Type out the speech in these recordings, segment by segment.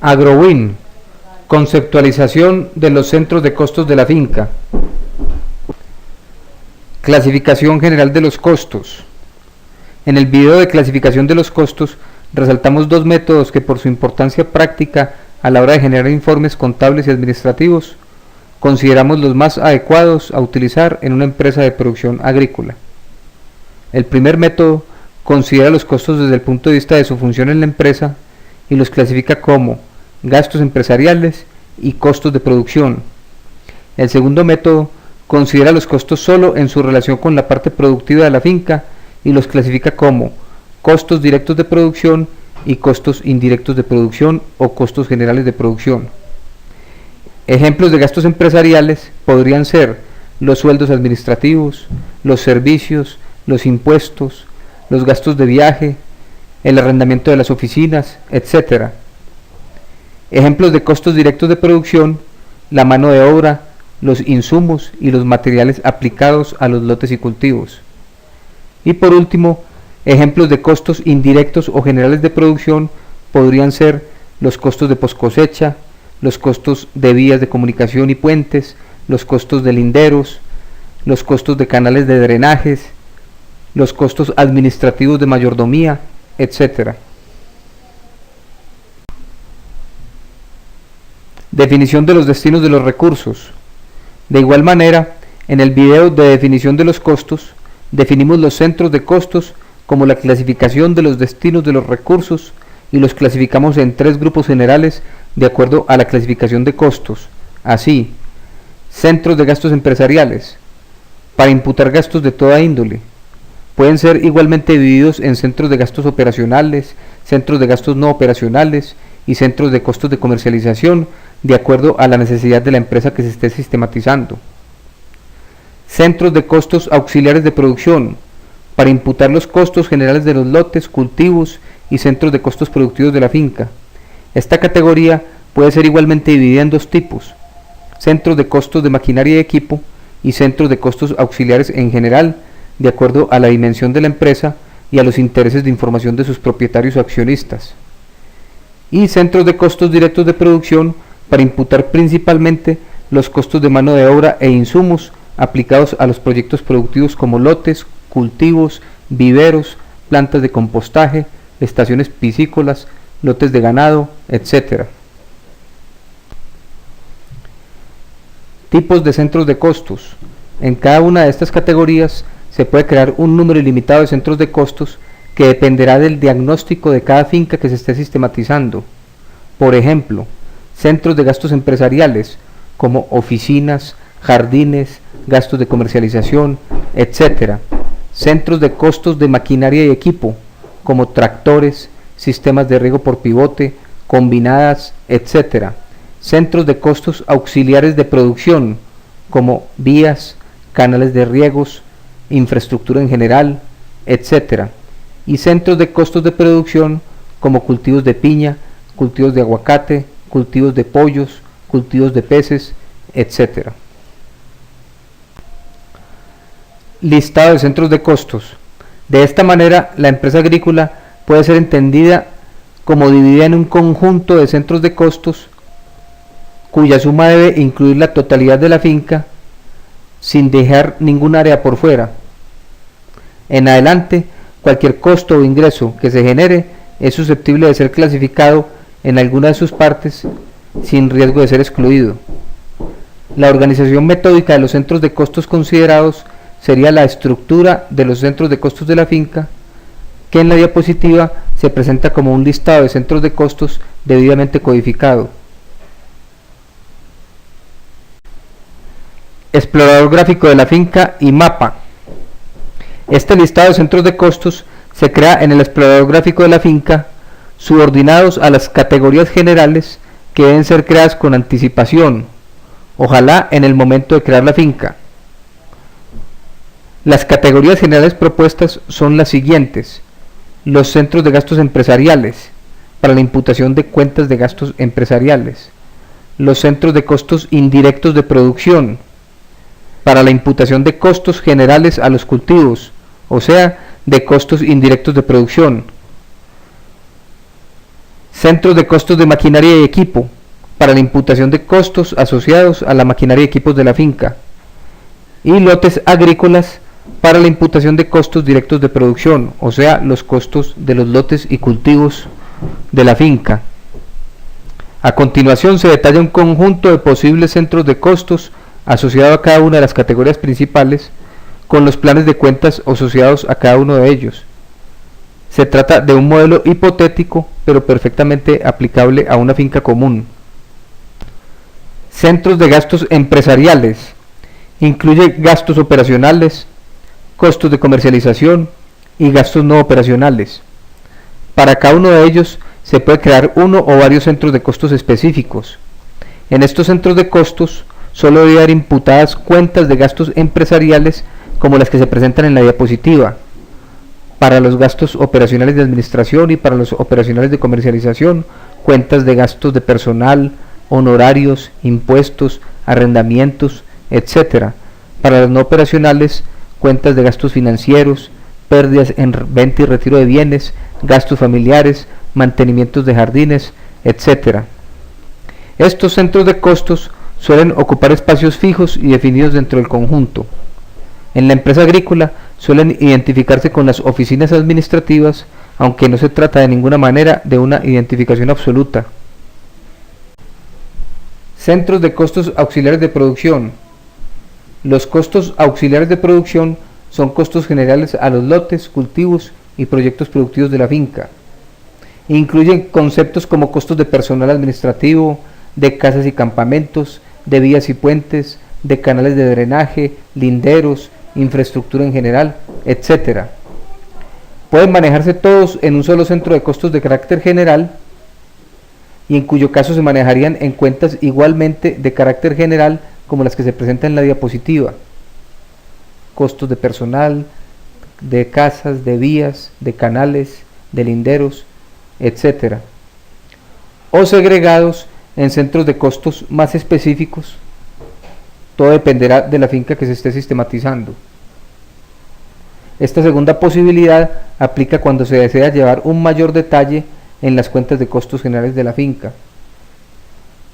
AgroWin, conceptualización de los centros de costos de la finca. Clasificación general de los costos. En el video de clasificación de los costos resaltamos dos métodos que por su importancia práctica a la hora de generar informes contables y administrativos consideramos los más adecuados a utilizar en una empresa de producción agrícola. El primer método considera los costos desde el punto de vista de su función en la empresa y los clasifica como gastos empresariales y costos de producción. El segundo método considera los costos solo en su relación con la parte productiva de la finca y los clasifica como costos directos de producción y costos indirectos de producción o costos generales de producción. Ejemplos de gastos empresariales podrían ser los sueldos administrativos, los servicios, los impuestos, los gastos de viaje, el arrendamiento de las oficinas, etc. Ejemplos de costos directos de producción: la mano de obra, los insumos y los materiales aplicados a los lotes y cultivos. Y por último, ejemplos de costos indirectos o generales de producción podrían ser los costos de poscosecha, los costos de vías de comunicación y puentes, los costos de linderos, los costos de canales de drenajes, los costos administrativos de mayordomía, etc. Definición de los destinos de los recursos. De igual manera, en el video de definición de los costos, definimos los centros de costos como la clasificación de los destinos de los recursos y los clasificamos en tres grupos generales de acuerdo a la clasificación de costos. Así, centros de gastos empresariales, para imputar gastos de toda índole. Pueden ser igualmente divididos en centros de gastos operacionales, centros de gastos no operacionales y centros de costos de comercialización, de acuerdo a la necesidad de la empresa que se esté sistematizando. Centros de costos auxiliares de producción, para imputar los costos generales de los lotes, cultivos y centros de costos productivos de la finca. Esta categoría puede ser igualmente dividida en dos tipos: centros de costos de maquinaria y equipo y centros de costos auxiliares en general, de acuerdo a la dimensión de la empresa y a los intereses de información de sus propietarios o accionistas. Y centros de costos directos de producción, para imputar principalmente los costos de mano de obra e insumos aplicados a los proyectos productivos como lotes, cultivos, viveros, plantas de compostaje, estaciones piscícolas, lotes de ganado, etc. Tipos de centros de costos. En cada una de estas categorías se puede crear un número ilimitado de centros de costos que dependerá del diagnóstico de cada finca que se esté sistematizando. Por ejemplo, centros de gastos empresariales como oficinas, jardines, gastos de comercialización, etc. Centros de costos de maquinaria y equipo como tractores, sistemas de riego por pivote, combinadas, etc. Centros de costos auxiliares de producción como vías, canales de riegos, infraestructura en general, etc. Y centros de costos de producción como cultivos de piña, cultivos de aguacate, cultivos de pollos, cultivos de peces, etc. Listado de centros de costos. De esta manera, la empresa agrícola puede ser entendida como dividida en un conjunto de centros de costos cuya suma debe incluir la totalidad de la finca sin dejar ningún área por fuera. En adelante, cualquier costo o ingreso que se genere es susceptible de ser clasificado en alguna de sus partes sin riesgo de ser excluido. La organización metódica de los centros de costos considerados sería la estructura de los centros de costos de la finca, que en la diapositiva se presenta como un listado de centros de costos debidamente codificado. Explorador gráfico de la finca y mapa. Este listado de centros de costos se crea en el explorador gráfico de la finca, subordinados a las categorías generales que deben ser creadas con anticipación, ojalá en el momento de crear la finca. Las categorías generales propuestas son las siguientes: los centros de gastos empresariales, para la imputación de cuentas de gastos empresariales; los centros de costos indirectos de producción, para la imputación de costos generales a los cultivos, o sea, de costos indirectos de producción; Centros de costos de maquinaria y equipo, para la imputación de costos asociados a la maquinaria y equipos de la finca. Y lotes agrícolas, para la imputación de costos directos de producción, o sea, los costos de los lotes y cultivos de la finca. A continuación se detalla un conjunto de posibles centros de costos asociado a cada una de las categorías principales, con los planes de cuentas asociados a cada uno de ellos. Se trata de un modelo hipotético, pero perfectamente aplicable a una finca común. Centros de gastos empresariales. Incluye gastos operacionales, costos de comercialización y gastos no operacionales. Para cada uno de ellos se puede crear uno o varios centros de costos específicos. En estos centros de costos solo debe haber imputadas cuentas de gastos empresariales como las que se presentan en la diapositiva. Para los gastos operacionales de administración y para los operacionales de comercialización, cuentas de gastos de personal, honorarios, impuestos, arrendamientos, etc. Para los no operacionales, cuentas de gastos financieros, pérdidas en venta y retiro de bienes, gastos familiares, mantenimientos de jardines, etc. Estos centros de costos suelen ocupar espacios fijos y definidos dentro del conjunto. En la empresa agrícola suelen identificarse con las oficinas administrativas, aunque no se trata de ninguna manera de una identificación absoluta. Centros de costos auxiliares de producción. Los costos auxiliares de producción son costos generales a los lotes, cultivos y proyectos productivos de la finca. Incluyen conceptos como costos de personal administrativo, de casas y campamentos, de vías y puentes, de canales de drenaje, linderos, infraestructura en general, etc. Pueden manejarse todos en un solo centro de costos de carácter general, y en cuyo caso se manejarían en cuentas igualmente de carácter general como las que se presentan en la diapositiva. Costos de personal, de casas, de vías, de canales, de linderos, etc. O segregados en centros de costos más específicos. Todo dependerá de la finca que se esté sistematizando. Esta segunda posibilidad aplica cuando se desea llevar un mayor detalle en las cuentas de costos generales de la finca.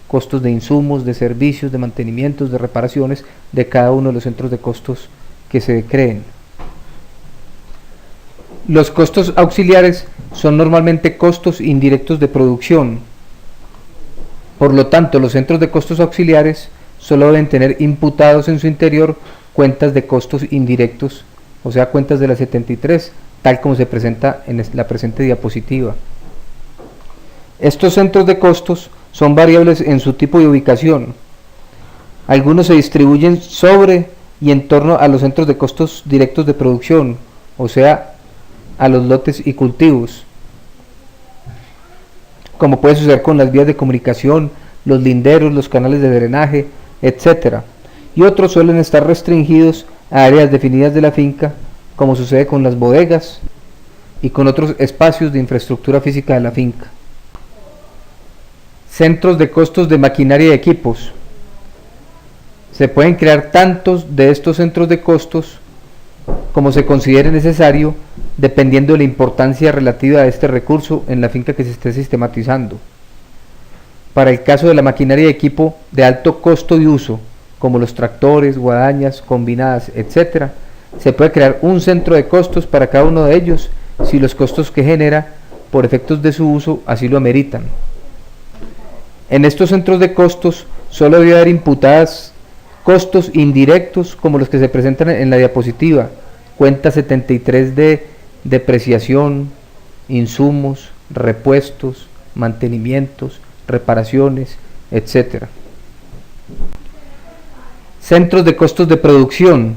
Costos de insumos, de servicios, de mantenimientos, de reparaciones de cada uno de los centros de costos que se creen. Los costos auxiliares son normalmente costos indirectos de producción. Por lo tanto, los centros de costos auxiliares solo deben tener imputados en su interior cuentas de costos indirectos, o sea, cuentas de la 73, tal como se presenta en la presente diapositiva. Estos centros de costos son variables en su tipo y ubicación. Algunos se distribuyen sobre y en torno a los centros de costos directos de producción, o sea, a los lotes y cultivos, como puede suceder con las vías de comunicación, los linderos, los canales de drenaje, etc. Y otros suelen estar restringidos a áreas definidas de la finca, como sucede con las bodegas y con otros espacios de infraestructura física de la finca. Centros de costos de maquinaria y equipos. Se pueden crear tantos de estos centros de costos como se considere necesario, dependiendo de la importancia relativa de este recurso en la finca que se esté sistematizando. Para el caso de la maquinaria y equipo de alto costo de uso, como los tractores, guadañas, combinadas, etc., se puede crear un centro de costos para cada uno de ellos si los costos que genera por efectos de su uso así lo ameritan. En estos centros de costos solo debe haber imputadas costos indirectos como los que se presentan en la diapositiva, cuenta 73 de depreciación, insumos, repuestos, mantenimientos, reparaciones, etc. Centros de costos de producción.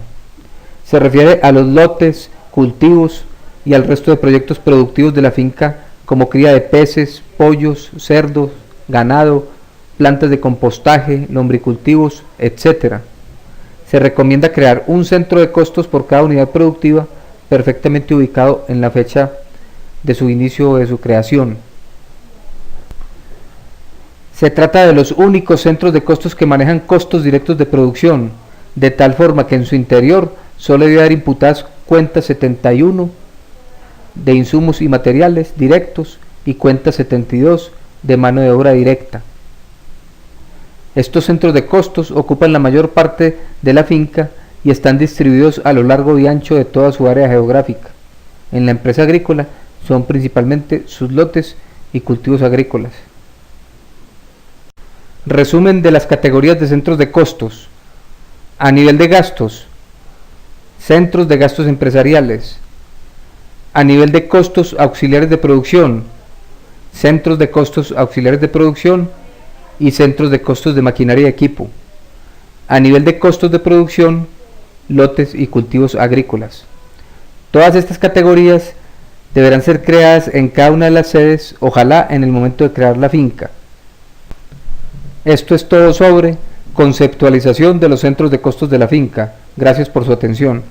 Se refiere a los lotes, cultivos y al resto de proyectos productivos de la finca, como cría de peces, pollos, cerdos, ganado, plantas de compostaje, lombricultivos, etc. Se recomienda crear un centro de costos por cada unidad productiva, perfectamente ubicado en la fecha de su inicio o de su creación. Se trata de los únicos centros de costos que manejan costos directos de producción, de tal forma que en su interior solo debe haber imputadas cuenta 71 de insumos y materiales directos y cuenta 72 de mano de obra directa. Estos centros de costos ocupan la mayor parte de la finca y están distribuidos a lo largo y ancho de toda su área geográfica. En la empresa agrícola son principalmente sus lotes y cultivos agrícolas. Resumen de las categorías de centros de costos. A nivel de gastos, centros de gastos empresariales. A nivel de costos auxiliares de producción, centros de costos auxiliares de producción y centros de costos de maquinaria y equipo. A nivel de costos de producción, lotes y cultivos agrícolas. Todas estas categorías deberán ser creadas en cada una de las sedes, ojalá en el momento de crear la finca. Esto es todo sobre conceptualización de los centros de costos de la finca. Gracias por su atención.